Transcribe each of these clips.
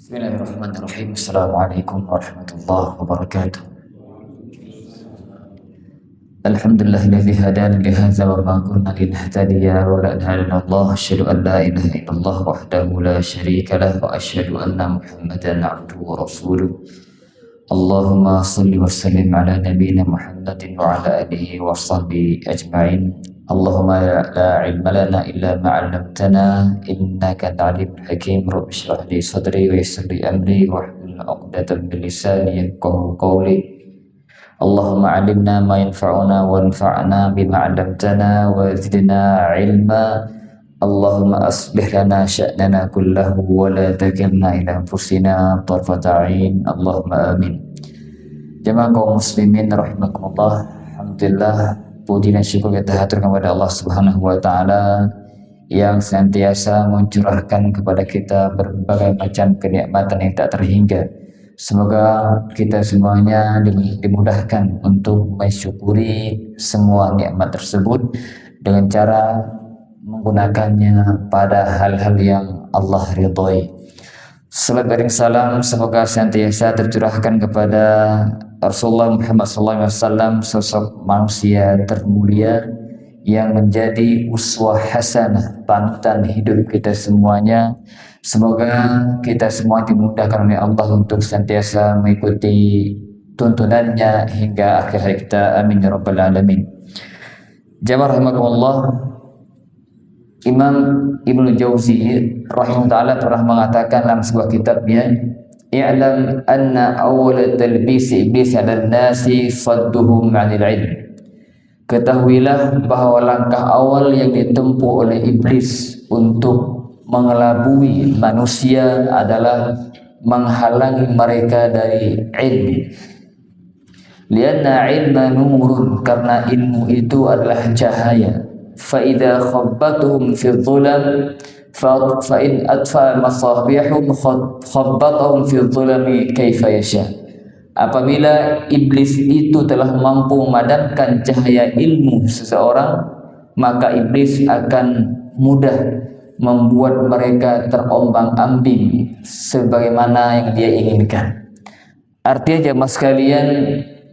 Bismillahirrahmanirrahim. Assalamualaikum warahmatullahi wabarakatuh. Alhamdulillahilladzi hadana li hadza wa ma kunna linahtadiya laula an hadana Allah. Asyhadu an la ilaha illallah wahdahu la syarika lah wa asyhadu anna Muhammadan abduhu wa rasuluh. Allahumma shalli wa sallim ala nabiyyina Muhammadin wa ala alihi wa sahbihi ajma'in. Allahumma la ilma lana illa ma 'allamtana innaka antal alimul hakim. Rabbi shrah li sadri wa yassir li amri wahlul 'uqdatam min lisani yafqahu qawli. Allahumma 'allimna ma yanfa'una wanfa'na bima 'allamtana wa zidna 'ilma. Allahumma aslih lana sya'nana kullahu wa la takilna ila anfusina tarfata 'ain. Allahumma amin. Jamaah kaum muslimin rahimakumullah. Alhamdulillah, puji dan syukur kita haturkan kepada Allah Subhanahu wa taala yang senantiasa mencurahkan kepada kita berbagai macam kenikmatan yang tak terhingga. Semoga kita semuanya dimudahkan untuk mensyukuri semua nikmat tersebut dengan cara menggunakannya pada hal-hal yang Allah ridhoi. Salat dan salam semoga senantiasa tercurahkan kepada Rasulullah Muhammad SAW, sosok manusia termulia yang menjadi uswah hasanah, panutan hidup kita semuanya. Semoga kita semua dimudahkan oleh Allah untuk senantiasa mengikuti tuntunannya hingga akhir hayat kita. Amin ya rabbal alamin. Jamaah rahimakumullah, Imam Ibnu Jauzi rahimahullah ta'ala pernah mengatakan dalam sebuah kitabnya, i'lam anna awwal talbis iblis 'ala nasi sadduhum 'anil ilm. Ketahuilah bahwa langkah awal yang ditempuh oleh iblis untuk mengelabui manusia adalah menghalangi mereka dari ilmu. Lianna ilma nurun, karena ilmu itu adalah cahaya. Fa idza khabbatuhum fi dhulam fa in atfa masabihum khabbatahum fi dhulami kaifa yasha. Apabila iblis itu telah mampu memadamkan cahaya ilmu seseorang, maka iblis akan mudah membuat mereka terombang-ambing sebagaimana yang dia inginkan. Artinya jemaah sekalian,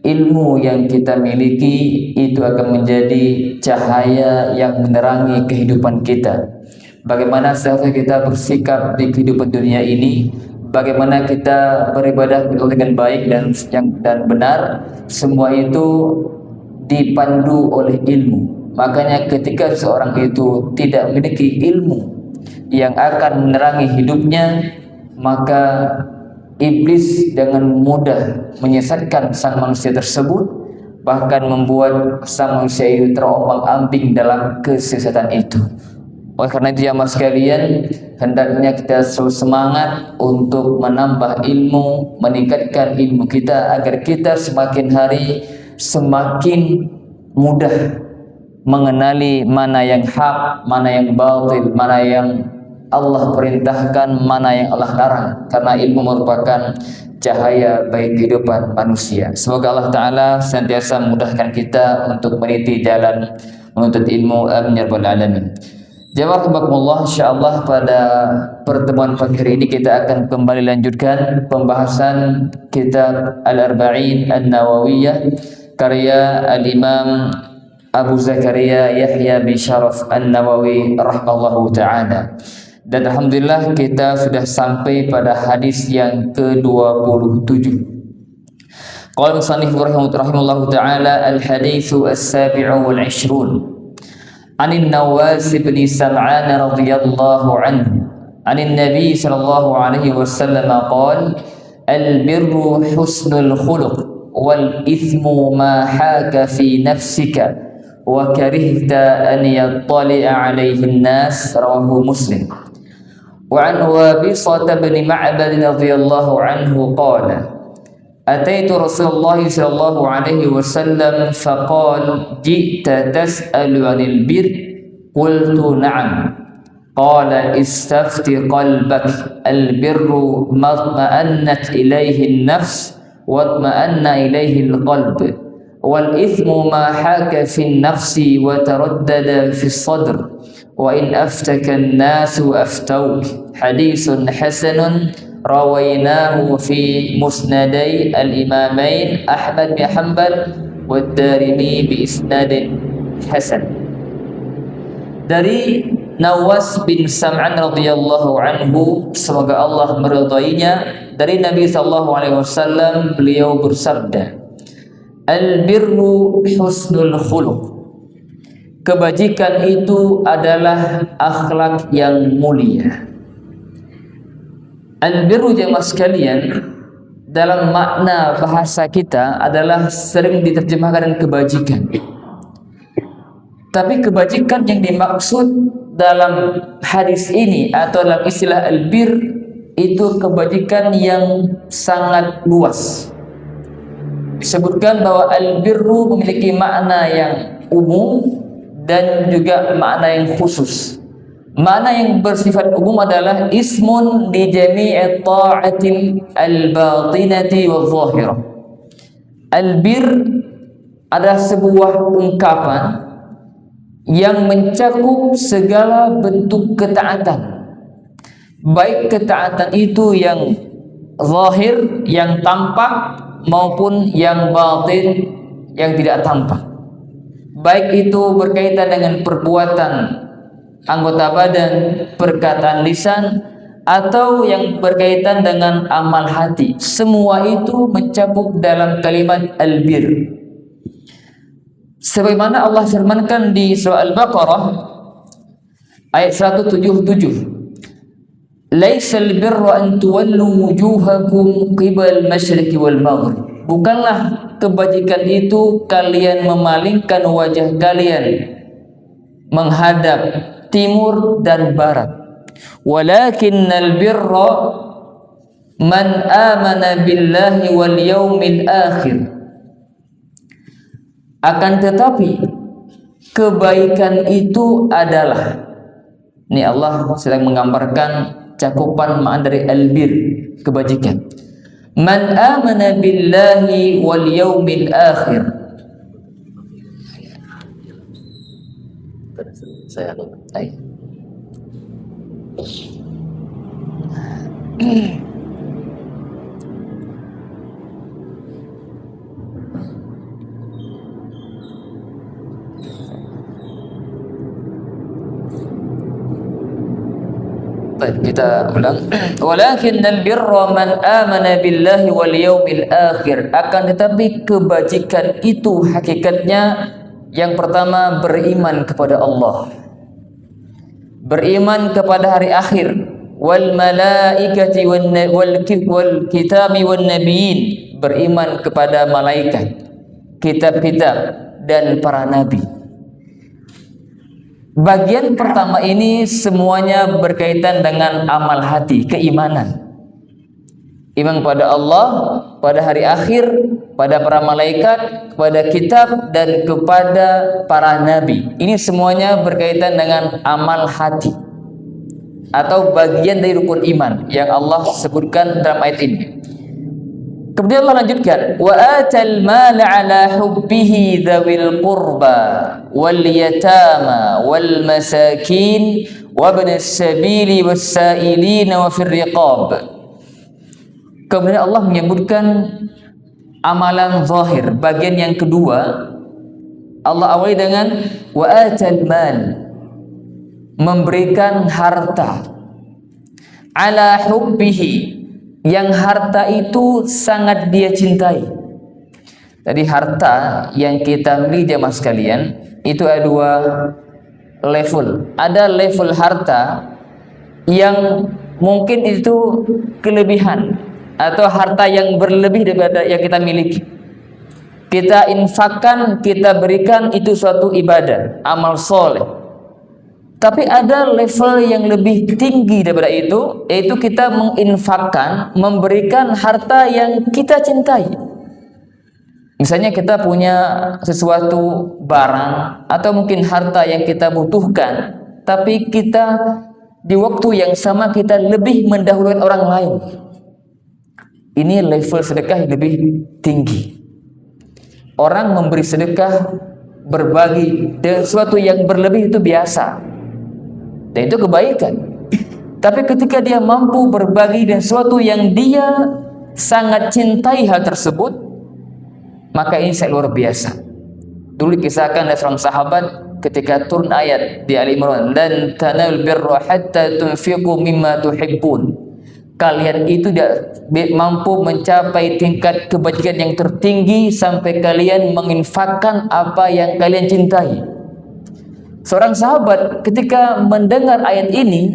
ilmu yang kita miliki itu akan menjadi cahaya yang menerangi kehidupan kita. Bagaimana seharusnya kita bersikap di kehidupan dunia ini, bagaimana kita beribadah dengan baik dan benar, semua itu dipandu oleh ilmu. Makanya ketika seorang itu tidak memiliki ilmu yang akan menerangi hidupnya, maka iblis dengan mudah menyesatkan sang manusia tersebut, bahkan membuat sang manusia itu terombang-ambing dalam kesesatan itu. Oleh karena itu jamaah sekalian, hendaknya kita selalu semangat untuk menambah ilmu, meningkatkan ilmu kita agar kita semakin hari semakin mudah mengenali mana yang hak, mana yang batil, mana yang Allah perintahkan, mana yang Allah larang, karena ilmu merupakan cahaya bagi kehidupan manusia. Semoga Allah Ta'ala senantiasa memudahkan kita untuk meniti jalan menuntut ilmu. Amin ya rabbal alamin. Jamaah rahimakumullah, insyaallah pada pertemuan pagi hari ini kita akan kembali lanjutkan pembahasan kitab Al-Arba'in An-Nawawiyah karya Al-Imam Abu Zakaria Yahya bin Sharaf An-Nawawi rahimallahu ta'ala. Dan alhamdulillah kita sudah sampai pada hadis yang ke-27. Qala musannif rahimahullahu ta'ala, al-haditsu as-sabi'u wal 'ishrun. عن النواس بن سمعان رضي الله عنه عن النبي صلى الله عليه وسلم قال البر حسن الخلق والإثم ما حاك في نفسك وكرهت أن يطلع عليه الناس. رواه مسلم. وعن وابصة بن معبد رضي الله عنه قال أتيت رسول الله صلى الله عليه وسلم فقال جئت تسأل عن البر؟ قلت نعم. قال استفت قلبك، البر ما اطمأنت إليه النفس واطمأن إليه القلب، والإثم ما حاك في النفس وتردد في الصدر، وإن أفتك الناس أفتوك. حديث حسن rawainahu fi musnadai al-imamain Ahmad bin Hanbal wa Darimi bi isnadin hasan. Dari Nawas bin Sam'an radhiyallahu anhu, semoga Allah meridainya, dari Nabi sallallahu alaihi wasallam beliau bersabda, al-birru husnul khuluq. Kebajikan itu adalah akhlak yang mulia. Al-birru jemaah sekalian dalam makna bahasa kita adalah sering diterjemahkan dengan kebajikan. Tapi kebajikan yang dimaksud dalam hadis ini atau dalam istilah al-bir itu kebajikan yang sangat luas. Disebutkan bahwa al-birru memiliki makna yang umum dan juga makna yang khusus. Makna yang bersifat umum adalah ismun di jami'i ta'atil al-batinati wa zahirah. Al-bir adalah sebuah ungkapan yang mencakup segala bentuk ketaatan, baik ketaatan itu yang zahir, yang tampak, maupun yang batin, yang tidak tampak. Baik itu berkaitan dengan perbuatan anggota badan, perkataan lisan, atau yang berkaitan dengan amal hati. Semua itu mencakup dalam kalimat al-bir. Sebagaimana Allah firmankan di surah Al-Baqarah ayat 177, laisal birra an tuwallu wujuhakum qibal masyriqi wal maghrib. Bukanlah kebajikan itu kalian memalingkan wajah kalian menghadap timur dan barat. Walakinnal birra man amana billahi wal yaumil akhir. Akan tetapi kebaikan itu adalah, ini Allah sedang menggambarkan cakupan makna dari al-bir, kebajikan. Man amana billahi wal yaumil akhir. Saya kita ulang. Walakinnal birra man amana billahi wal yaumil akhir. Akan tetapi kebajikan itu hakikatnya yang pertama beriman kepada Allah, beriman kepada hari akhir, wal malaikati wal kitabi wan nabiyyin, beriman kepada malaikat, kitab-kitab dan para nabi. Bagian pertama ini semuanya berkaitan dengan amal hati, keimanan. Iman kepada Allah, pada hari akhir, pada para malaikat, kepada kitab dan kepada para nabi. Ini semuanya berkaitan dengan amal hati atau bagian dari rukun iman yang Allah sebutkan dalam ayat ini. Kemudian Allah lanjutkan, wa atal mala ala hubbihi dzawil qurba wal yatama wal masakin wa ibnis sabili was sa'ilin wa fir riqab. Kemudian Allah menyebutkan amalan zahir, bagian yang kedua. Allah awali dengan wa atal mal, memberikan harta, ala hubbihi, yang harta itu sangat dia cintai. Tadi harta yang kita miliki jemaah sekalian itu ada dua level. Ada level harta yang mungkin itu kelebihan atau harta yang berlebih daripada yang kita miliki. Kita infakkan, kita berikan, itu suatu ibadah, amal soleh. Tapi ada level yang lebih tinggi daripada itu, yaitu kita menginfakkan, memberikan harta yang kita cintai. Misalnya kita punya sesuatu barang atau mungkin harta yang kita butuhkan, tapi kita di waktu yang sama kita lebih mendahulukan orang lain. Ini level sedekah yang lebih tinggi. Orang memberi sedekah, berbagi dengan sesuatu yang berlebih itu biasa. Dan itu kebaikan. Tapi ketika dia mampu berbagi dengan sesuatu yang dia sangat cintai hal tersebut, maka ini sangat luar biasa. Dulu kisahkan ada seorang sahabat ketika turun ayat di Ali Imran, "Lan tanalul birra hatta tunfiqu mimma tuhibbun." Kalian itu tidak mampu mencapai tingkat kebajikan yang tertinggi sampai kalian menginfakkan apa yang kalian cintai. Seorang sahabat ketika mendengar ayat ini,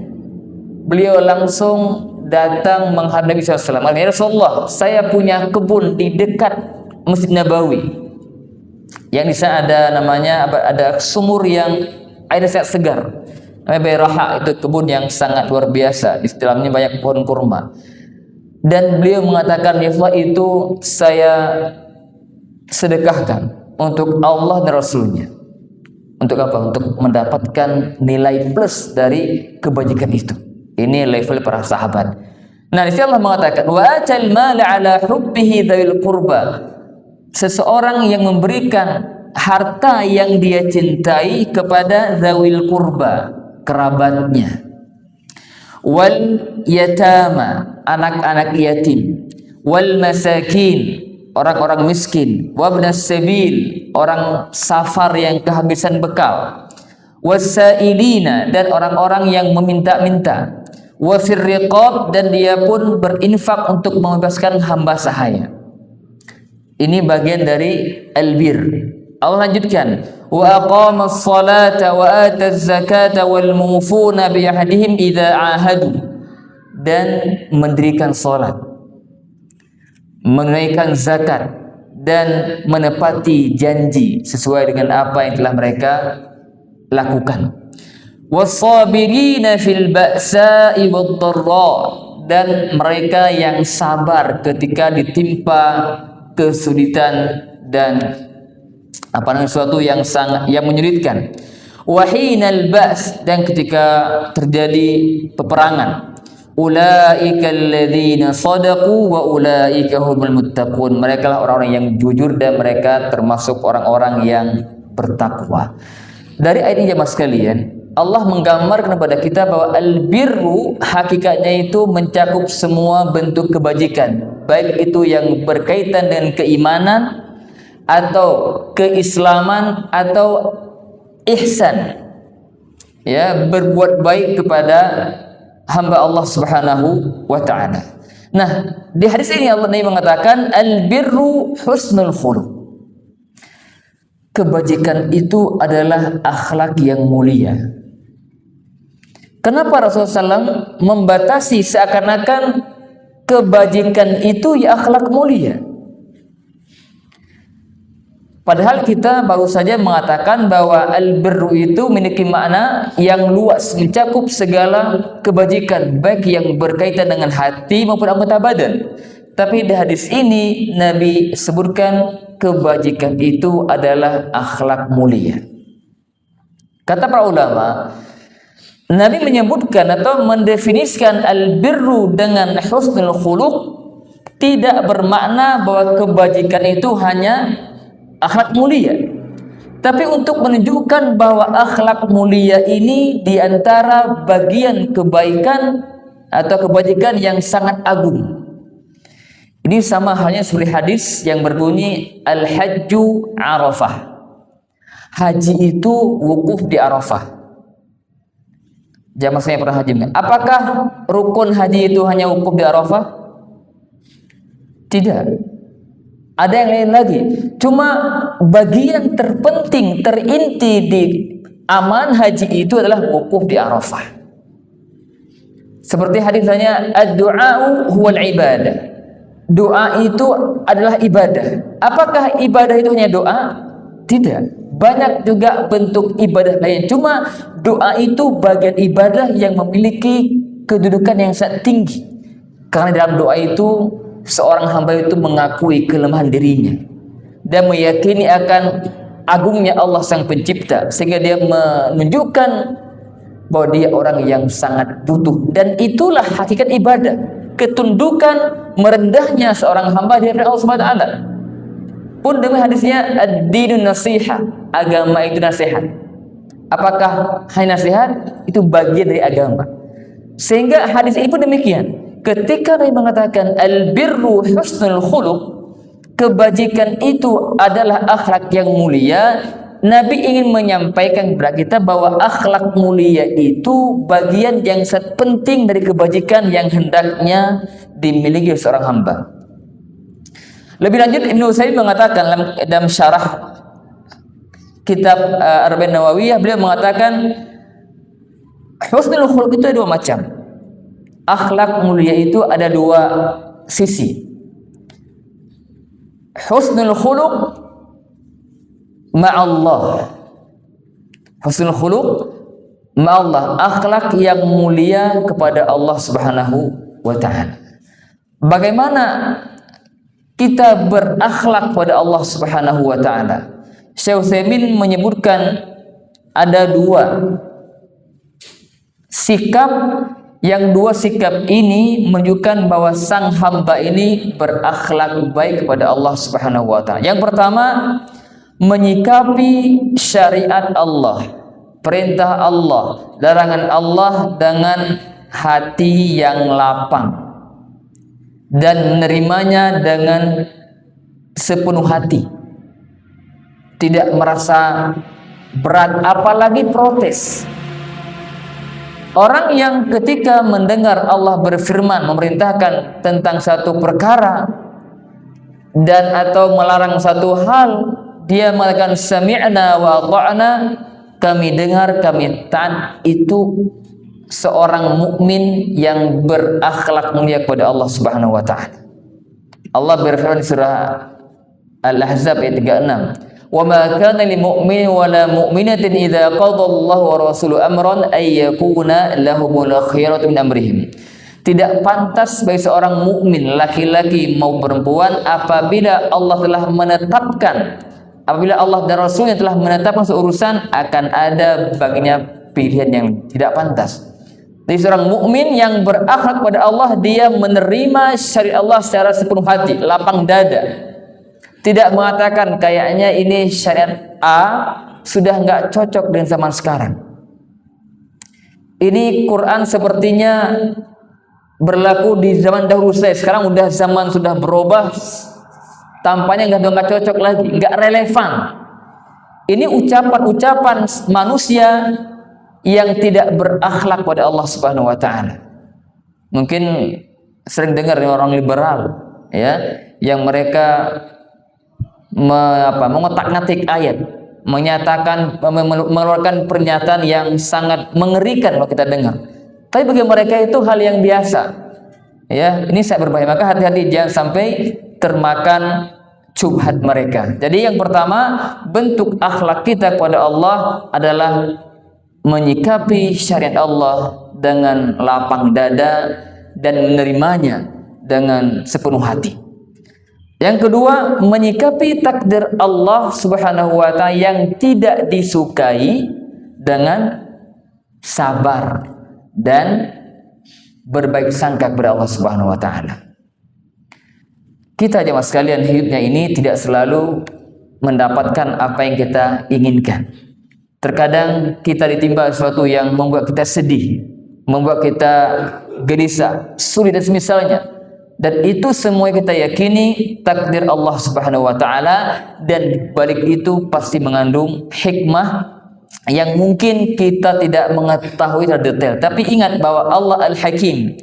beliau langsung datang menghadap Nabi SAW. "Ya Rasulullah, saya punya kebun di dekat Masjid Nabawi. Yang di sana ada sumur yang airnya sangat segar. Namanya Bairaha, itu kebun yang sangat luar biasa. Di dalamnya banyak pohon kurma." Dan beliau mengatakan, "Ya Allah, itu saya sedekahkan untuk Allah dan Rasulnya." Untuk apa? Untuk mendapatkan nilai plus dari kebajikan itu. Ini level para sahabat. Nah, di sini Allah mengatakan, "Wa atal mala ala hubbihi dzawil qurba." Seseorang yang memberikan harta yang dia cintai kepada dzawil qurba, kerabatnya. Wal yatama, anak-anak yatim. Wal masakin, orang-orang miskin. Wabnas sabil, orang safar yang kehabisan bekal. Wasailina, dan orang-orang yang meminta-minta. Wafir riqab, dan dia pun berinfak untuk membebaskan hamba sahaya. Ini bagian dari albir. Allah lanjutkan, "Wa aqamas salata wa ataz zakata wal mufuna bi ahdihim idza ahadu." Dan mendirikan salat, menunaikan zakat, dan menepati janji sesuai dengan apa yang telah mereka lakukan. Wasabirina fil ba'sa'i wad-dharra, dan mereka yang sabar ketika ditimpa kesulitan dan sesuatu yang menyulitkan. Wahinal ba's, dan ketika terjadi peperangan. Ulaika alladzina sadaqu wa ulaika humul muttaqun. Mereka lah orang-orang yang jujur dan mereka termasuk orang-orang yang bertakwa. Dari ayat ini jemaah sekalian, Allah menggambarkan kepada kita bahwa albirru hakikatnya itu mencakup semua bentuk kebajikan, baik itu yang berkaitan dengan keimanan atau keislaman atau ihsan, ya, berbuat baik kepada hamba Allah Subhanahu wa taala. Nah, di hadis ini Allah Nabi mengatakan albirru husnul khuluq. Kebajikan itu adalah akhlak yang mulia. Kenapa Rasulullah SAW membatasi seakan-akan kebajikan itu ya akhlak mulia? Padahal kita baru saja mengatakan bahwa albirru itu memiliki makna yang luas, mencakup segala kebajikan, baik yang berkaitan dengan hati maupun anggota badan. Tapi di hadis ini Nabi sebutkan kebajikan itu adalah akhlak mulia. Kata para ulama, Nabi menyebutkan atau mendefinisikan albirru dengan husnul khuluq tidak bermakna bahwa kebajikan itu hanya akhlak mulia, tapi untuk menunjukkan bahwa akhlak mulia ini diantara bagian kebaikan atau kebajikan yang sangat agung. Ini sama halnya seperti hadis yang berbunyi al-hajju arafah. Haji itu wukuf di Arafah. Jamaah saya pernah haji enggak? Apakah rukun haji itu hanya wukuf di Arafah? Tidak. Ada yang lain lagi. Cuma bagian terpenting, terinti di aman haji itu adalah wukuf di Arafah. Seperti hadisnya ad-du'a'u huwal ibadah. Doa itu adalah ibadah. Apakah ibadah itu hanya doa? Tidak. Banyak juga bentuk ibadah lain. Cuma doa itu bagian ibadah yang memiliki kedudukan yang sangat tinggi. Karena dalam doa itu seorang hamba itu mengakui kelemahan dirinya dan meyakini akan agungnya Allah Sang Pencipta, sehingga dia menunjukkan bahwa dia orang yang sangat butuh. Dan itulah hakikat ibadah, ketundukan, merendahnya seorang hamba di hadapan Allah Subhanahu wa taala. Pun demi hadisnya ad-dinun nasiha, agama itu nasihat. Apakah hanya nasihat? Itu bagian dari agama. Sehingga hadis ini pun demikian. Ketika Nabi mengatakan al-birru husnul khuluq, kebajikan itu adalah akhlak yang mulia, Nabi ingin menyampaikan kepada kita bahwa akhlak mulia itu bagian yang sangat penting dari kebajikan yang hendaknya dimiliki seorang hamba. Lebih lanjut, Ibnu Utsaimin mengatakan dalam syarah kitab Arba'in Nawawiyah, beliau mengatakan husnul khuluq itu ada dua macam. Akhlak mulia itu ada dua sisi. Husnul khuluq ma'allah. Husnul khuluq ma'allah, akhlak yang mulia kepada Allah Subhanahu wa taala. Bagaimana kita berakhlak kepada Allah Subhanahu wa taala? Syekh Utsaimin menyebutkan ada dua sikap, yang dua sikap ini menunjukkan bahwa sang hamba ini berakhlak baik kepada Allah Subhanahu wa taala. Yang pertama, menyikapi syariat Allah, perintah Allah, larangan Allah dengan hati yang lapang dan menerimanya dengan sepenuh hati, tidak merasa berat, apalagi protes. Orang yang ketika mendengar Allah berfirman memerintahkan tentang satu perkara dan atau melarang satu hal, dia mengatakan sami'na wa ata'na, kami dengar, kami taat, itu seorang mukmin yang berakhlak mulia kepada Allah Subhanahu wa taala. Allah berfirman di surah Al-Ahzab ayat 36, wa ma kana lil mu'minin wa la mu'minatin idza qada Allahu wa rasuluhu amran ay yakuna lahumul khiyaratu min amrihim. Tidak pantas bagi seorang mukmin laki-laki mau perempuan apabila Allah telah menetapkan, apabila Allah dan Rasulnya telah menetapkan seurusan, akan ada baginya pilihan yang tidak pantas. Jadi seorang mukmin yang berakhlak pada Allah, dia menerima syariat Allah secara sepenuh hati, lapang dada. Tidak mengatakan kayaknya ini syariat A sudah nggak cocok dengan zaman sekarang. Ini Quran sepertinya berlaku di zaman dahulu saya, sekarang udah zaman sudah berubah, tampaknya nggak cocok lagi, nggak relevan. Ini ucapan-ucapan manusia yang tidak berakhlak pada Allah Subhanahu wa taala. Mungkin sering dengar orang liberal ya, yang mereka mengotak-ngatik ayat, menyatakan, mengeluarkan pernyataan yang sangat mengerikan kalau kita dengar. Tapi bagi mereka itu hal yang biasa. Ya, ini saya berbahaya, maka hati-hati jangan sampai termakan syubhat mereka. Jadi yang pertama, bentuk akhlak kita kepada Allah adalah menyikapi syariat Allah dengan lapang dada dan menerimanya dengan sepenuh hati. Yang kedua, menyikapi takdir Allah Subhanahu wa taala yang tidak disukai dengan sabar dan berbaik sangka kepada Allah Subhanahu wa taala. Kita jemaah sekalian, hidupnya ini tidak selalu mendapatkan apa yang kita inginkan. Terkadang kita ditimpa sesuatu yang membuat kita sedih, membuat kita gelisah, sulit dan semisalnya. Dan itu semua kita yakini takdir Allah Subhanahu wa taala, dan balik itu pasti mengandung hikmah yang mungkin kita tidak mengetahui secara detail. Tapi ingat bahwa Allah Al-Hakim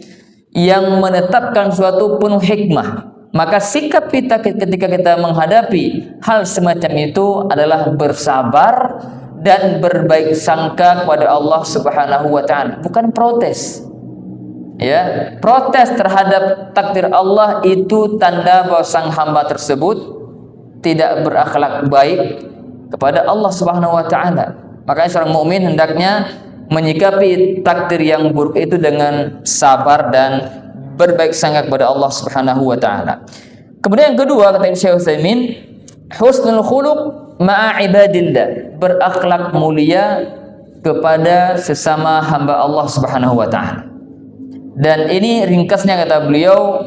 yang menetapkan suatu penuh hikmah. Maka sikap kita ketika kita menghadapi hal semacam itu adalah bersabar dan berbaik sangka kepada Allah Subhanahu wa taala, bukan protes. Ya, protes terhadap takdir Allah itu tanda bahwa sang hamba tersebut tidak berakhlak baik kepada Allah Subhanahu wa taala. Makanya seorang mukmin hendaknya menyikapi takdir yang buruk itu dengan sabar dan berbaik sangka kepada Allah Subhanahu wa taala. Kemudian yang kedua, kata Syekh Utsaimin, husnul khuluq ma'a ibadillah, berakhlak mulia kepada sesama hamba Allah Subhanahu wa taala. Dan ini ringkasnya kata beliau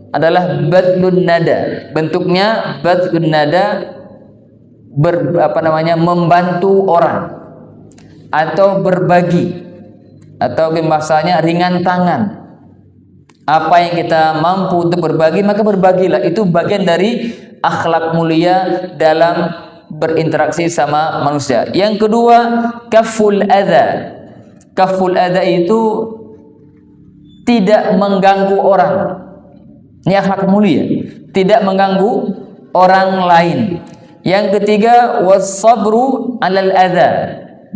adalah badlun nada. Bentuknya badlun nada, membantu orang atau berbagi atau bahasanya ringan tangan. Apa yang kita mampu untuk berbagi, maka berbagilah. Itu bagian dari akhlak mulia dalam berinteraksi sama manusia. Yang kedua, kaful adza. Kaful adza itu tidak mengganggu orang. Ini akhlak mulia, tidak mengganggu orang lain. Yang ketiga, was-sabru 'alal adza.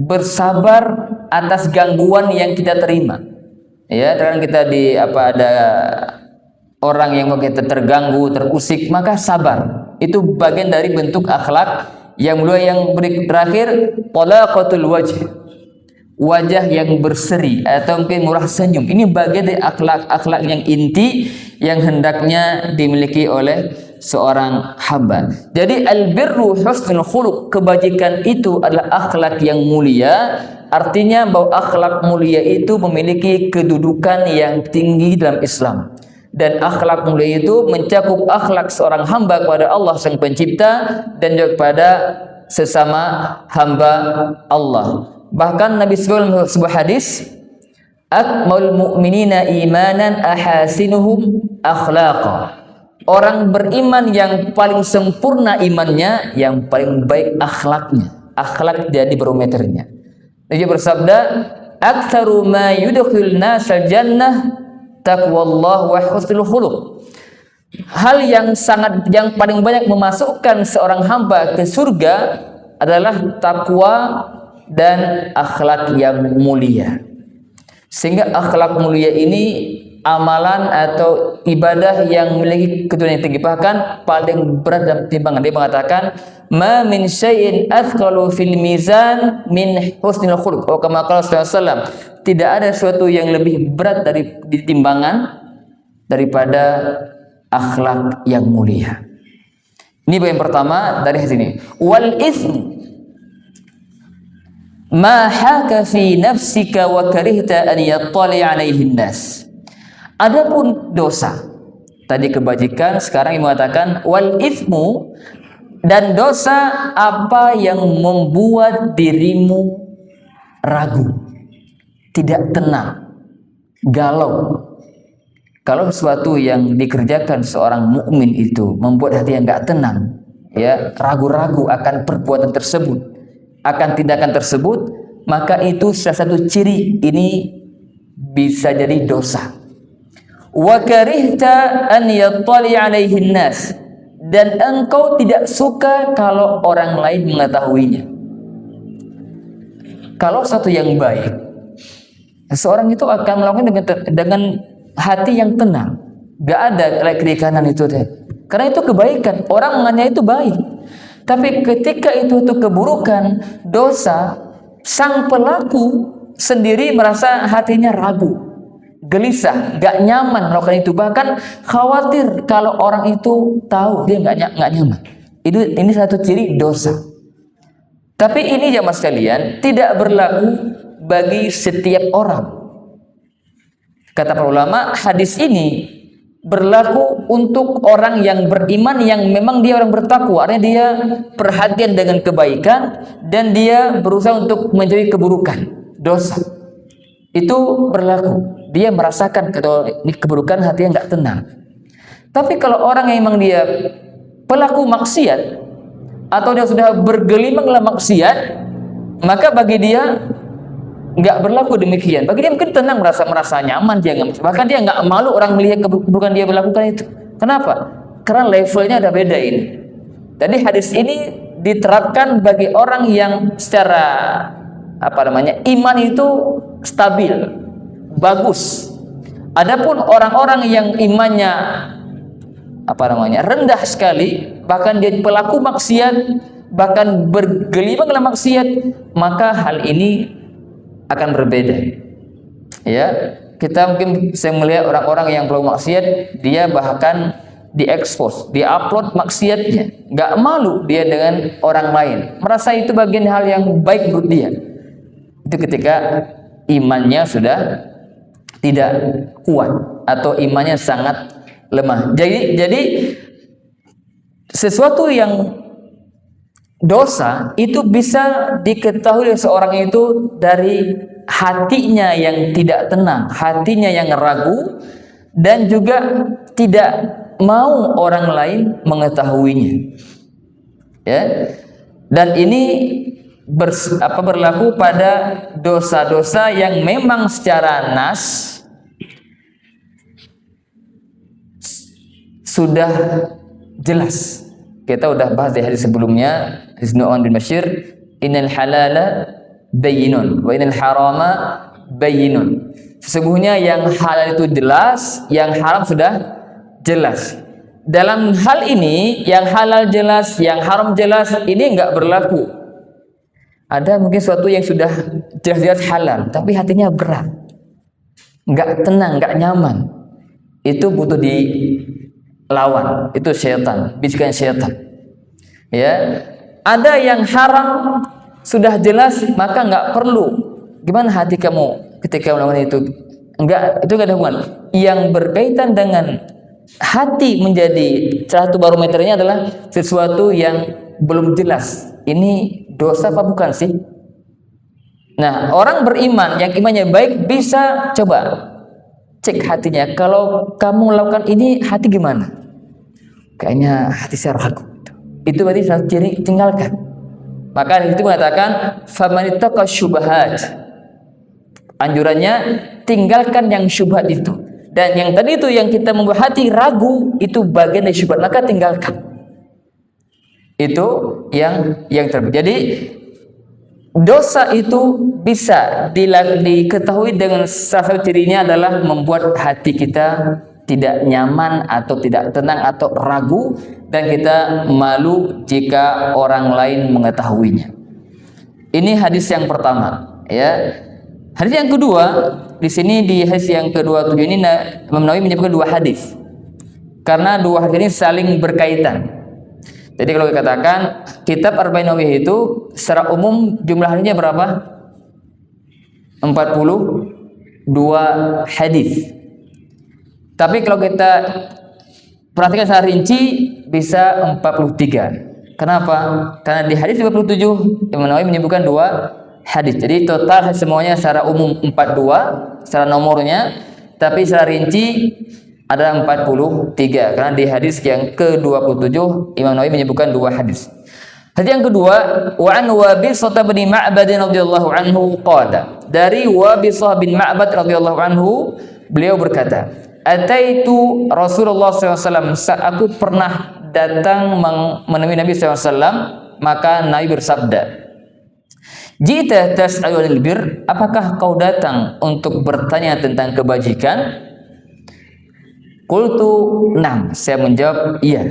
Bersabar atas gangguan yang kita terima. Ya, dengan kita ada orang yang kita terganggu, terusik, maka sabar. Itu bagian dari bentuk akhlak yang mulia. Yang terakhir, talaqatul wajh. Wajah yang berseri atau mungkin murah senyum. Ini bagian dari akhlak yang inti yang hendaknya dimiliki oleh seorang hamba. Jadi albirru husnul khuluq, kebajikan itu adalah akhlak yang mulia. Artinya bahwa akhlak mulia itu memiliki kedudukan yang tinggi dalam Islam. Dan akhlak mulia itu mencakup akhlak seorang hamba kepada Allah Sang Pencipta dan juga kepada sesama hamba Allah. Bahkan Nabi SAW sebuah hadis, akmalul mu'minina imanan ahasinuhum akhlaqa. Orang beriman yang paling sempurna imannya, yang paling baik akhlaknya. Akhlak jadi barometernya. Dia bersabda, aktsaru ma yudkhilun nasal jannah taqwallahu wa husnul khuluq. Hal yang paling banyak memasukkan seorang hamba ke surga adalah takwa dan akhlak yang mulia. Sehingga akhlak mulia ini amalan atau ibadah yang memiliki kedudukan yang tinggi, bahkan paling berat dalam timbangan. Dia mengatakan, ma min syai'in athqalu fil mizan min husnil khuluq. Oh, kama qala sallallahu alaihi wasallam, tidak ada sesuatu yang lebih berat di timbangan daripada akhlak yang mulia. Ini bagian pertama dari hadis ini. Wal itsm ma haka fi nafsika wa karihta an yattali alaihi nas. Adapun dosa, tadi kebajikan, sekarang yang mengatakan wal itsmu, dan dosa apa yang membuat dirimu ragu, tidak tenang, galau. Kalau sesuatu yang dikerjakan seorang mukmin itu membuat hati yang enggak tenang, ya, ragu-ragu akan perbuatan tersebut, akan tindakan tersebut, maka itu salah satu ciri ini bisa jadi dosa. Wa karihta an yattali alaihi nas, dan engkau tidak suka kalau orang lain mengetahuinya. Kalau satu yang baik, seorang itu akan melakukan dengan hati yang tenang, gak ada kiri kanan itu deh. Karena itu kebaikan, orang menganggap itu baik. Tapi ketika itu keburukan, dosa, sang pelaku sendiri merasa hatinya ragu, gelisah, gak nyaman melakukan itu, bahkan khawatir kalau orang itu tahu dia gak nyaman. Ini satu ciri dosa. Tapi ini jamaah sekalian tidak berlaku bagi setiap orang. Kata para ulama, hadis ini berlaku untuk orang yang beriman, yang memang dia orang bertakwa, artinya dia perhatian dengan kebaikan dan dia berusaha untuk menjauhi keburukan, dosa. Itu berlaku. Dia merasakan kalau ini keburukan, hatinya nggak tenang. Tapi kalau orang yang memang dia pelaku maksiat atau dia sudah bergelimang dalam maksiat, maka bagi dia nggak berlaku demikian. Bagi dia mungkin tenang, merasa nyaman, dia nggak, bahkan dia nggak malu orang melihat keburukan dia melakukan itu. Kenapa? Karena levelnya ada beda ini. Jadi hadis ini diterapkan bagi orang yang secara iman itu stabil, bagus. Adapun orang-orang yang imannya rendah sekali, bahkan dia pelaku maksiat, bahkan bergelimang dalam maksiat, maka hal ini akan berbeda. Ya, kita mungkin bisa melihat orang-orang yang pelaku maksiat, dia bahkan diekspos, diupload maksiatnya, nggak malu dia dengan orang lain, merasa itu bagian hal yang baik menurut dia. Itu ketika imannya sudah tidak kuat atau imannya sangat lemah. Jadi sesuatu yang dosa itu bisa diketahui oleh seorang itu dari hatinya yang tidak tenang, hatinya yang ragu, dan juga tidak mau orang lain mengetahuinya. Ya. Dan ini berlaku pada dosa-dosa yang memang secara nas sudah jelas. Kita udah bahas di hadis sebelumnya, hadis Nu'man bin Bashir, innal halala bayyinun wa innal harama bayyinun. Sesungguhnya yang halal itu jelas, yang haram sudah jelas. Dalam hal ini, yang halal jelas, yang haram jelas, ini enggak berlaku. Ada mungkin sesuatu yang sudah jelas-jelas halal, tapi hatinya berat, enggak tenang, enggak nyaman. Itu butuh dilawan. Itu syaitan, bisikan syaitan. Ya, ada yang haram sudah jelas, maka enggak perlu. Gimana hati kamu ketika melakukan itu? Enggak, itu enggak ada hubungan. Yang berkaitan dengan hati menjadi salah satu barometernya adalah sesuatu yang belum jelas. Ini dosa apa bukan sih? Nah, orang beriman yang imannya baik bisa coba cek hatinya. Kalau kamu melakukan ini, hati gimana? Kayaknya hati saya ragu. Itu berarti salah ciri, tinggalkan. Maka itu mengatakan famanittaqa syubhat. Anjurannya tinggalkan yang syubhat itu. Dan yang tadi itu yang kita membuat hati ragu, itu bagian dari syubhat, maka tinggalkan. Itu yang terbaik. Jadi dosa itu bisa diketahui dengan salah satu cirinya adalah membuat hati kita tidak nyaman atau tidak tenang atau ragu, dan kita malu jika orang lain mengetahuinya. Ini hadis yang pertama, ya. Hadis yang kedua, di sini di hadis yang ke-27 ini Imam Nawawi menyebutkan dua hadis. Karena dua hadis ini saling berkaitan. Jadi kalau dikatakan kitab Arba'in Nawawiyah itu secara umum jumlah hadisnya berapa? 42 hadis. Tapi kalau kita perhatikan secara rinci bisa 43. Kenapa? Karena di hadis 57 Imam Nawawi menyebutkan dua hadis. Jadi total semuanya secara umum 42 secara nomornya, tapi secara rinci ada 43. Karena di hadis yang ke-27 Imam Nawawi menyebutkan dua hadis. Hadis yang kedua, wa an Wabisah bin Ma'bad radhiyallahu anhu qala. Dari Wabisah bin Ma'bad radhiyallahu anhu, beliau berkata, ataitu Rasulullah SAW, aku pernah datang menemui Nabi SAW, maka Nabi bersabda, jita tas'alul bir, apakah kau datang untuk bertanya tentang kebajikan? Qultu nam, saya menjawab iya.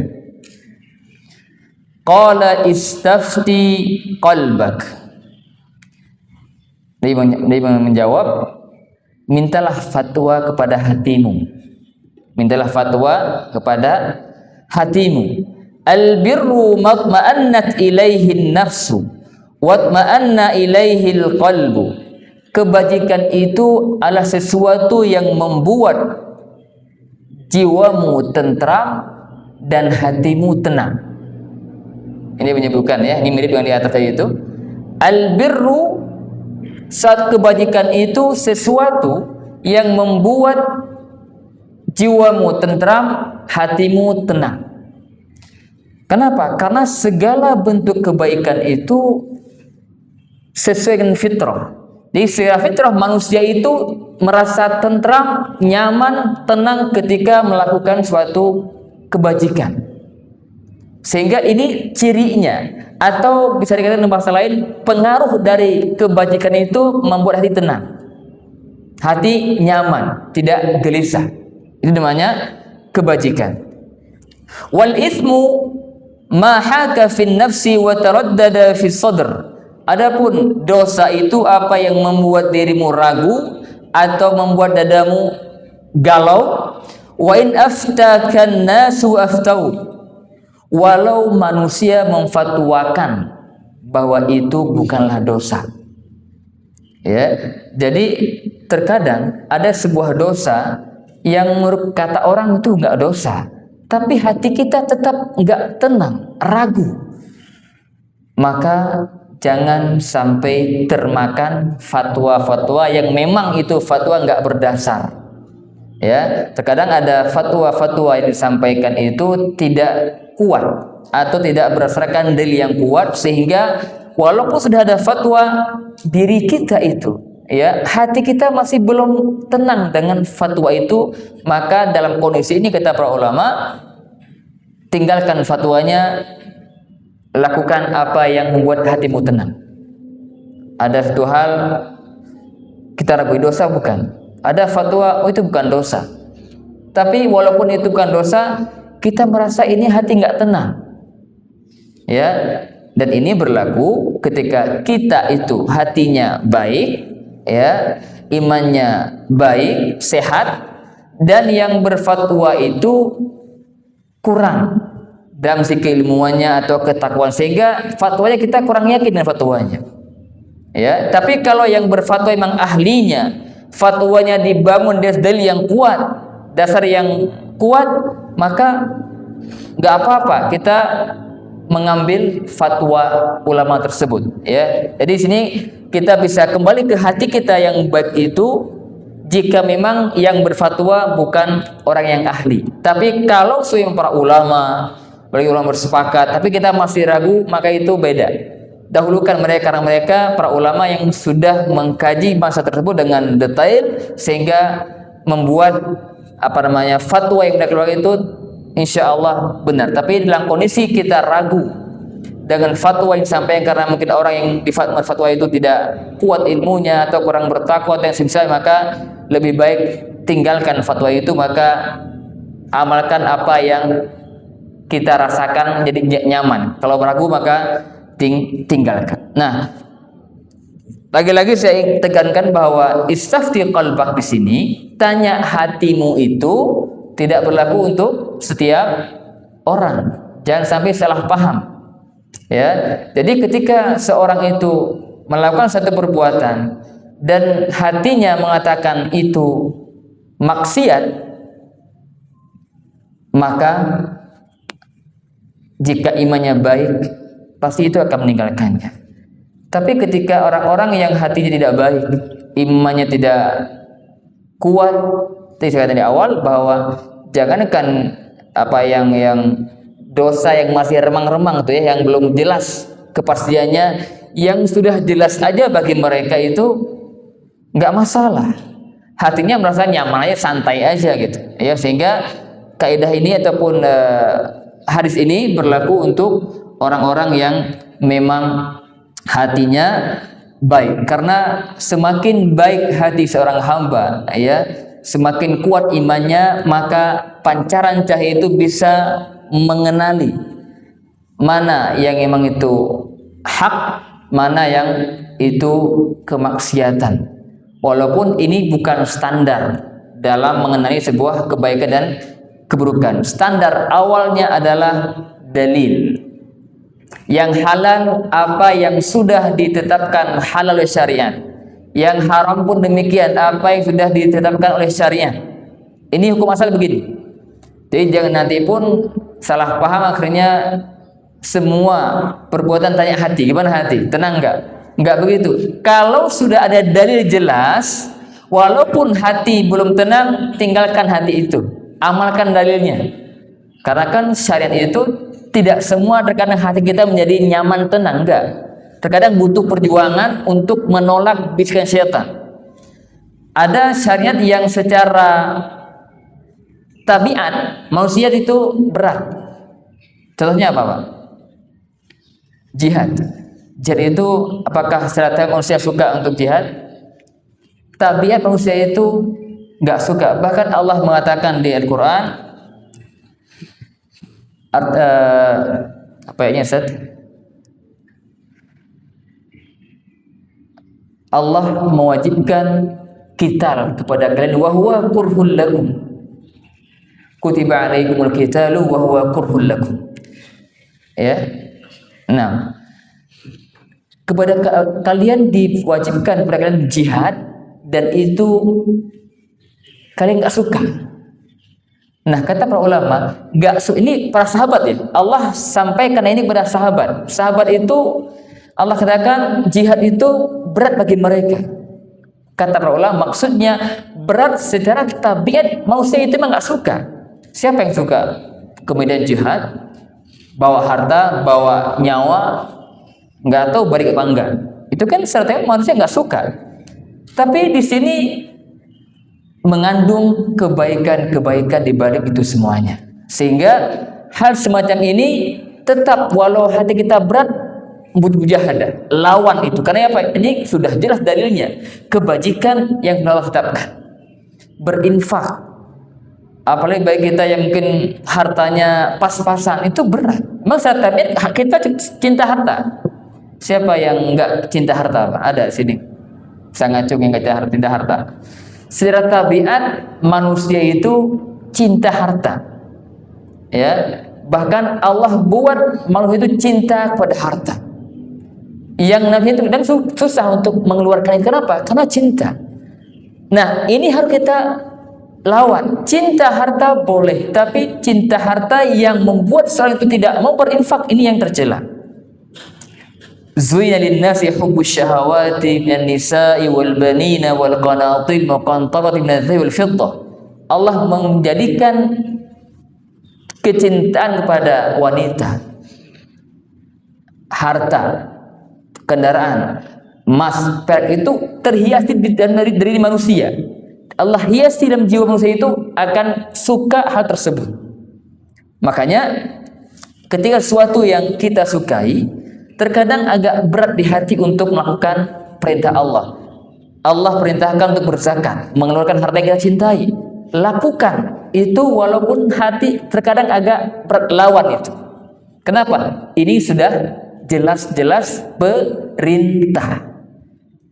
Qala istafti qalbak. Dia menjawab, mintalah fatwa kepada hatimu. Mintalah fatwa kepada hatimu. Al-birru matma'annat ilaihi nafsu watma'anna ilaihi al-qalbu. Kebajikan itu adalah sesuatu yang membuat jiwamu tentram dan hatimu tenang. Ini menyebutkan, ya, ini mirip dengan di atas tadi itu. Al-birru, saat kebajikan itu sesuatu yang membuat jiwamu tentram, hatimu tenang. Kenapa? Karena segala bentuk kebaikan itu sesuai dengan fitrah. Jadi secara fitrah manusia itu merasa tentram, nyaman, tenang ketika melakukan suatu kebajikan. Sehingga ini cirinya, atau bisa dikatakan dengan bahasa lain, pengaruh dari kebajikan itu membuat hati tenang, hati nyaman, tidak gelisah. Itu namanya kebajikan. Wal ithmu ma haka fin nafsi wa taraddada fi sadr. Adapun dosa itu apa yang membuat dirimu ragu atau membuat dadamu galau. Wa in aftakan nasu aftau, walau manusia memfatwakan bahwa itu bukanlah dosa. Ya, jadi terkadang ada sebuah dosa yang menurut kata orang itu enggak dosa, tapi hati kita tetap enggak tenang, ragu. Maka jangan sampai termakan fatwa-fatwa yang memang itu fatwa nggak berdasar. Ya, terkadang ada fatwa-fatwa yang disampaikan itu tidak kuat atau tidak berdasarkan dalil yang kuat, sehingga walaupun sudah ada fatwa, diri kita itu, ya, hati kita masih belum tenang dengan fatwa itu. Maka dalam kondisi ini kata para ulama, tinggalkan fatwanya, lakukan apa yang membuat hatimu tenang. Ada satu hal kita ragu dosa bukan? Ada fatwa, oh itu bukan dosa. Tapi walaupun itu bukan dosa, kita merasa ini hati nggak tenang. Ya, dan ini berlaku ketika kita itu hatinya baik, ya, imannya baik, sehat, dan yang berfatwa itu kurang dalam si keilmuannya atau ketakwaan, sehingga fatwanya kita kurang yakin dengan fatwanya. Ya, tapi kalau yang berfatwa memang ahlinya, fatwanya dibangun dari dalil yang kuat, dasar yang kuat, maka nggak apa-apa kita mengambil fatwa ulama tersebut. Ya, jadi sini kita bisa kembali ke hati kita yang baik itu. Jika memang yang berfatwa bukan orang yang ahli, tapi kalau sesuai para ulama, bagi ulama bersepakat, tapi kita masih ragu, maka itu beda. Dahulukan mereka, karena mereka para ulama yang sudah mengkaji masa tersebut dengan detail, sehingga membuat fatwa yang mereka keluarkan itu insya Allah benar. Tapi dalam kondisi kita ragu dengan fatwa yang disampaikan karena mungkin orang yang fatwa itu tidak kuat ilmunya atau kurang bertakwa dan semisal, maka lebih baik tinggalkan fatwa itu, maka amalkan apa yang kita rasakan jadi nyaman. Kalau ragu maka tinggalkan. Nah, lagi-lagi saya tekankan bahwa istafti qalbak di sini, tanya hatimu itu tidak berlaku untuk setiap orang. Jangan sampai salah paham. Ya, jadi ketika seorang itu melakukan satu perbuatan dan hatinya mengatakan itu maksiat, maka jika imannya baik, pasti itu akan meninggalkannya. Tapi ketika orang-orang yang hatinya tidak baik, imannya tidak kuat, tadi saya katakan di awal bahwa jangankan yang dosa yang masih remang-remang tuh ya, yang belum jelas kepastiannya, yang sudah jelas aja bagi mereka itu nggak masalah. Hatinya merasa nyaman aja, santai aja gitu. Ya, sehingga kaidah ini ataupun hadis ini berlaku untuk orang-orang yang memang hatinya baik. Karena semakin baik hati seorang hamba, ya, semakin kuat imannya, maka pancaran cahaya itu bisa mengenali mana yang memang itu hak, mana yang itu kemaksiatan. Walaupun ini bukan standar dalam mengenali sebuah kebaikan dan keburukan. Standar awalnya adalah dalil. Yang halal apa yang sudah ditetapkan halal oleh syariat. Yang haram pun demikian, apa yang sudah ditetapkan oleh syariat. Ini hukum asal begini. Jadi jangan nanti pun salah paham, akhirnya semua perbuatan tanya hati, gimana hati? Tenang enggak? Enggak begitu. Kalau sudah ada dalil jelas, walaupun hati belum tenang, tinggalkan hati itu. Amalkan dalilnya. Karena kan syariat itu tidak semua terkadang hati kita menjadi nyaman tenang, enggak. Terkadang butuh perjuangan untuk menolak bisikan syaitan. Ada syariat yang secara tabiat manusia itu berat. Contohnya apa, Pak? Jihad. Jihad itu apakah secara tabiat manusia suka untuk jihad? Tabiat manusia itu nggak suka. Bahkan Allah mengatakan di Al-Quran, apa ya Ustaz? Allah mewajibkan qital kepada kalian, wa huwa kurhul lakum. Kutiba alaikumul qitalu wa huwa kurhul lakum. Ya. Nah, kepada kalian diwajibkan kepada kalian jihad, dan itu kalian nggak suka. Nah, kata para ulama, ini para sahabat ya. Allah sampaikan ini kepada sahabat. Sahabat itu Allah katakan jihad itu berat bagi mereka. Kata para ulama maksudnya berat secara tabiat manusia itu memang nggak suka. Siapa yang suka kemudian jihad, bawa harta, bawa nyawa, nggak tahu balik apa enggak? Itu kan secara manusia nggak suka. Tapi di sini mengandung kebaikan-kebaikan di balik itu semuanya. Sehingga hal semacam ini tetap walau hati kita berat mujahadah, lawan itu. Karena apa? Ini sudah jelas dalilnya. Kebajikan yang Allah tetapkan. Berinfak. Apalagi bagi kita yang mungkin hartanya pas-pasan itu berat. Memang tabiat kita cinta harta. Siapa yang enggak cinta harta? Ada di sini. Sangat cung yang enggak cinta harta. Secara tabiat manusia itu cinta harta. Ya, bahkan Allah buat manusia itu cinta kepada harta. Yang Nabi itu kadang susah untuk mengeluarkan. Kenapa? Karena cinta. Nah, ini harus kita lawan. Cinta harta boleh, tapi cinta harta yang membuat seorang itu tidak mau berinfak, ini yang tercela. Zuyyina lin-nasi hubbus syahawati minan nisa'i wal banina wal qanatil muqantarati minadh dhahabi wal fiddah. Allah menjadikan kecintaan kepada wanita, harta, kendaraan, emas, perak itu terhiasi dari manusia. Allah hiasi dalam jiwa manusia itu akan suka hal tersebut. Makanya ketika sesuatu yang kita sukai terkadang agak berat di hati untuk melakukan perintah Allah. Allah perintahkan untuk berzakat, mengeluarkan harta yang kita cintai. Lakukan itu walaupun hati terkadang agak berlawan itu. Kenapa? Ini sudah jelas-jelas perintah.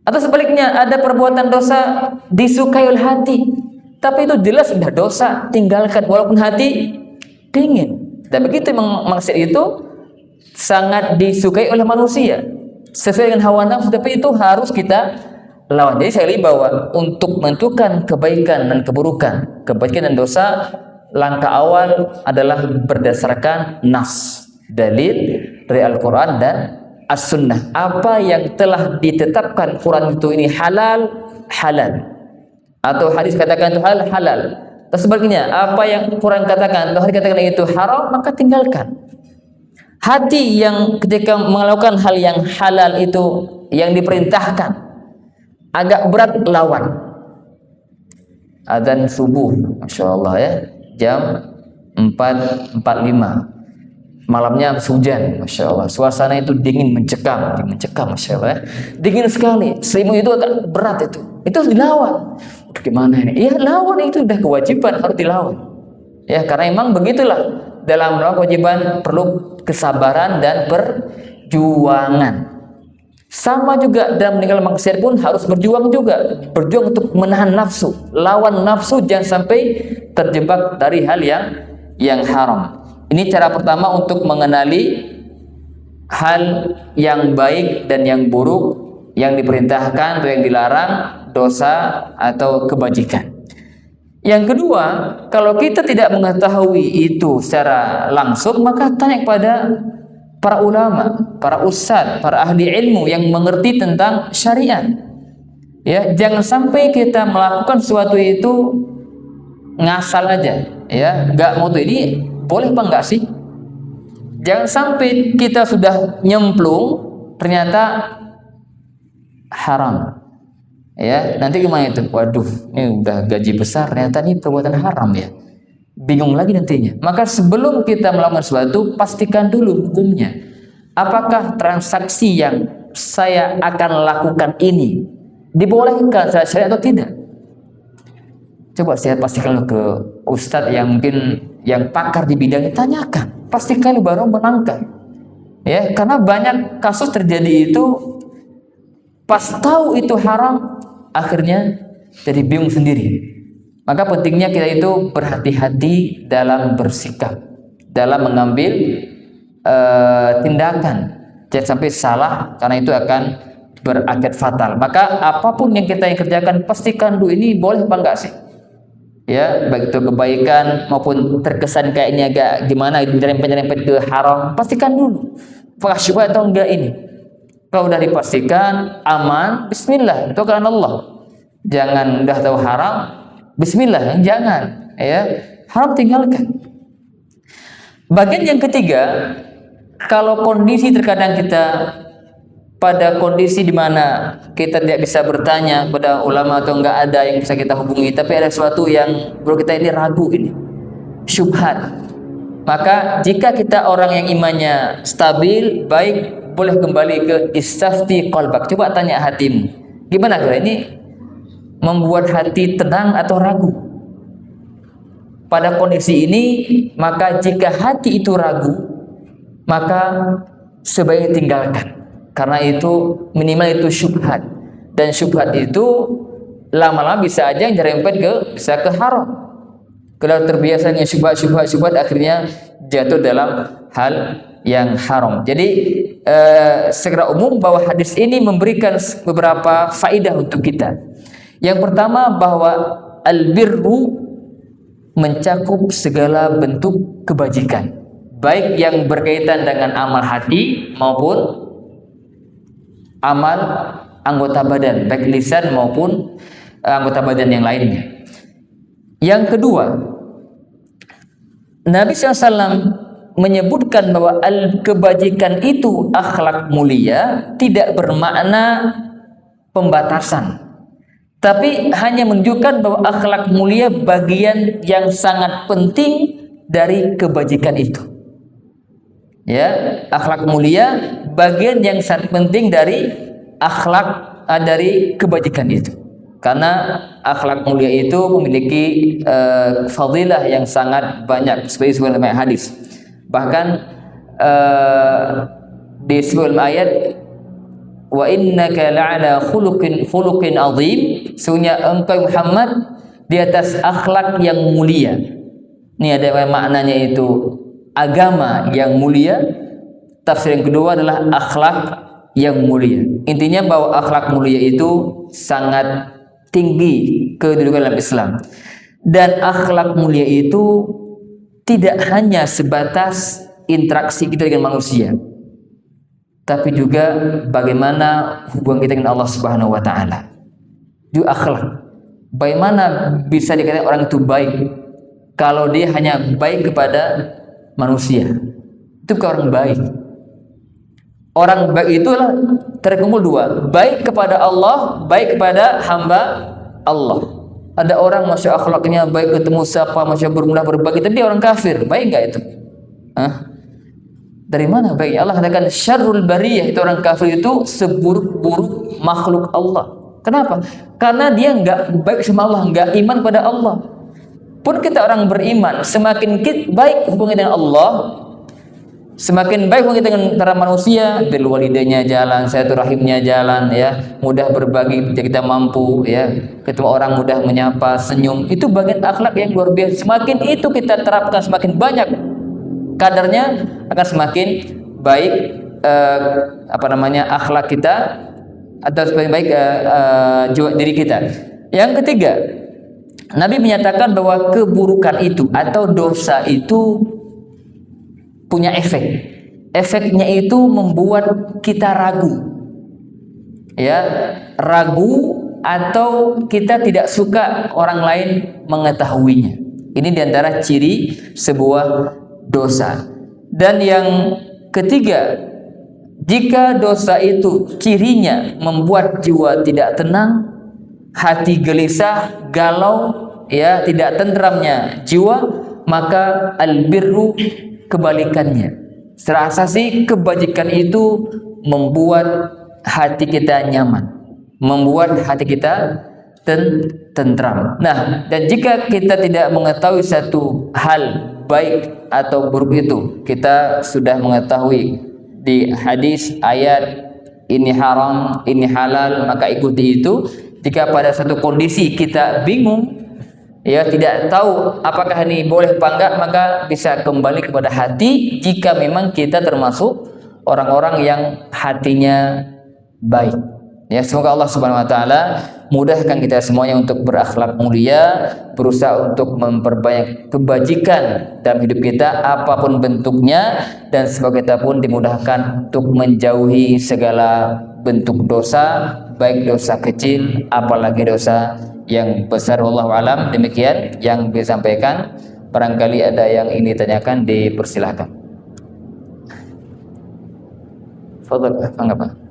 Atau sebaliknya ada perbuatan dosa disukai oleh hati, tapi itu jelas sudah dosa, tinggalkan walaupun hati pingin. Dan begitu maksud itu sangat disukai oleh manusia sesuai dengan hawa nafsu, tapi itu harus kita lawan. Jadi saya lihat bahwa untuk menentukan kebaikan dan keburukan, kebaikan dan dosa, langkah awal adalah berdasarkan nas, dalil dari Al-Quran dan As-Sunnah. Apa yang telah ditetapkan Quran itu ini halal, halal. Atau hadis katakan itu halal, halal. Atau sebaliknya, apa yang Quran katakan atau hadis katakan itu haram, maka tinggalkan. Hati yang ketika melakukan hal yang halal itu yang diperintahkan agak berat lawan. Adzan subuh, Masya Allah ya, jam 4.45. Malamnya hujan, Masya Allah. Suasana itu dingin mencekam, Masya Allah ya. Dingin sekali, selimut itu agak berat itu. Itu harus dilawan. Udah gimana ini? Ya lawan, itu udah kewajiban, harus dilawan. Ya, karena memang begitulah. Dalam melakukan kewajiban perlu kesabaran dan perjuangan. Sama juga dalam meninggal maksiat pun harus berjuang juga. Berjuang untuk menahan nafsu. Lawan nafsu, jangan sampai terjebak dari hal yang haram. Ini cara pertama untuk mengenali hal yang baik dan yang buruk, yang diperintahkan atau yang dilarang, dosa atau kebajikan. Yang kedua, kalau kita tidak mengetahui itu secara langsung, maka tanya kepada para ulama, para ustadz, para ahli ilmu yang mengerti tentang syariat. Ya, jangan sampai kita melakukan sesuatu itu ngasal aja, ya, nggak mau tuh ini boleh apa enggak sih? Jangan sampai kita sudah nyemplung ternyata haram. Ya, nanti gimana itu? Waduh, ini udah gaji besar ternyata ini perbuatan haram ya. Bingung lagi nantinya. Maka sebelum kita melakukan sesuatu, pastikan dulu hukumnya. Apakah transaksi yang saya akan lakukan ini dibolehkan secara syariat atau tidak? Coba saya pastikan ke ustadz yang mungkin yang pakar di bidangnya, tanyakan, pastikan baru menangkap. Ya, karena banyak kasus terjadi itu pas tahu itu haram, akhirnya jadi bingung sendiri. Maka pentingnya kita itu berhati-hati dalam bersikap, dalam mengambil tindakan, jangan sampai salah karena itu akan berakibat fatal. Maka apapun yang kita kerjakan, pastikan dulu ini boleh apa enggak sih? Ya, baik itu kebaikan maupun terkesan kayak ini agak gimana, nyerempet ke haram, pastikan dulu apakah syubhat atau enggak ini. Kalau udah dipastikan aman, bismillah, itu karena Allah. Jangan udah tahu haram, bismillah, jangan, ya. Haram tinggalkan. Bagian yang ketiga, kalau kondisi terkadang kita pada kondisi di mana kita tidak bisa bertanya kepada ulama atau enggak ada yang bisa kita hubungi, tapi ada sesuatu yang bro kita ini ragu, ini syubhat. Maka jika kita orang yang imannya stabil, baik, boleh kembali ke istafti qalbak. Coba tanya hatimu. Gimana kira ini membuat hati tenang atau ragu? Pada kondisi ini, maka jika hati itu ragu, maka sebaiknya tinggalkan. Karena itu minimal itu syubhat. Dan syubhat itu lama-lama bisa aja nyerempet bisa ke haram. Kalau terbiasa dengan syubhat akhirnya jatuh dalam hal yang haram. Jadi secara umum bahwa hadis ini memberikan beberapa faedah untuk kita. Yang pertama bahwa albirru mencakup segala bentuk kebajikan, baik yang berkaitan dengan amal hati maupun amal anggota badan, baik lisan maupun anggota badan yang lainnya. Yang kedua, Nabi SAW menyebutkan bahwa kebajikan itu akhlak mulia tidak bermakna pembatasan, tapi hanya menunjukkan bahwa akhlak mulia bagian yang sangat penting dari kebajikan itu. Ya, akhlak mulia bagian yang sangat penting dari dari kebajikan itu. Karena akhlak mulia itu memiliki fadilah yang sangat banyak seperti dalam hadis. Bahkan di sebuah ayat, wa innaka la'ala khuluqin azim, sesungguhnya engkau Muhammad di atas akhlak yang mulia. Ini ada maknanya itu agama yang mulia. Tafsir yang kedua adalah akhlak yang mulia. Intinya bahwa akhlak mulia itu sangat tinggi kedudukan dalam Islam. Dan akhlak mulia itu tidak hanya sebatas interaksi kita dengan manusia, tapi juga bagaimana hubungan kita dengan Allah Subhanahu wa taala. Itu akhlak. Bagaimana bisa dikatakan orang itu baik kalau dia hanya baik kepada manusia? Itu bukan orang baik. Orang baik itulah terkumpul dua, baik kepada Allah, baik kepada hamba Allah. Ada orang masya akhlaknya baik, ketemu siapa masya bermudah berbagi, tapi dia orang kafir, baik nggak itu? Dari mana baiknya? Allah katakan syarrul bariyah, itu orang kafir itu seburuk-buruk makhluk Allah. Kenapa? Karena dia nggak baik sama Allah, nggak iman pada Allah. Pun kita orang beriman, semakin baik hubungan dengan Allah, semakin baik hubungan kita dengan para manusia, bil walidaynya jalan, silaturahimnya jalan, ya, mudah berbagi jika kita mampu, ya, ketemu orang mudah menyapa, senyum, itu bagian akhlak yang luar biasa. Semakin itu kita terapkan, semakin banyak kadarnya akan semakin baik akhlak kita atau semakin baik jiwa diri kita. Yang ketiga, Nabi menyatakan bahwa keburukan itu atau dosa itu punya efek. Efeknya itu membuat kita ragu. Ya, ragu atau kita tidak suka orang lain mengetahuinya. Ini diantara ciri sebuah dosa. Dan yang ketiga, jika dosa itu cirinya membuat jiwa tidak tenang, hati gelisah, galau, ya, tidak tentramnya jiwa, maka albirru kebalikannya. Secara asasi kebajikan itu membuat hati kita nyaman, membuat hati kita tentram. Nah, dan jika kita tidak mengetahui satu hal baik atau buruk itu, kita sudah mengetahui di hadis ayat ini haram, ini halal, maka ikuti itu. Jika pada satu kondisi kita bingung, ya, tidak tahu apakah ini boleh apa enggak, maka bisa kembali kepada hati jika memang kita termasuk orang-orang yang hatinya baik. Ya, semoga Allah Subhanahu wa taala mudahkan kita semuanya untuk berakhlak mulia, berusaha untuk memperbanyak kebajikan dalam hidup kita apapun bentuknya, dan semoga kita pun dimudahkan untuk menjauhi segala bentuk dosa, baik dosa kecil apalagi dosa yang besar. Wallahu alam. Demikian yang disampaikan. Barangkali ada yang ingin ditanyakan, dipersilahkan. Fadhal, apa?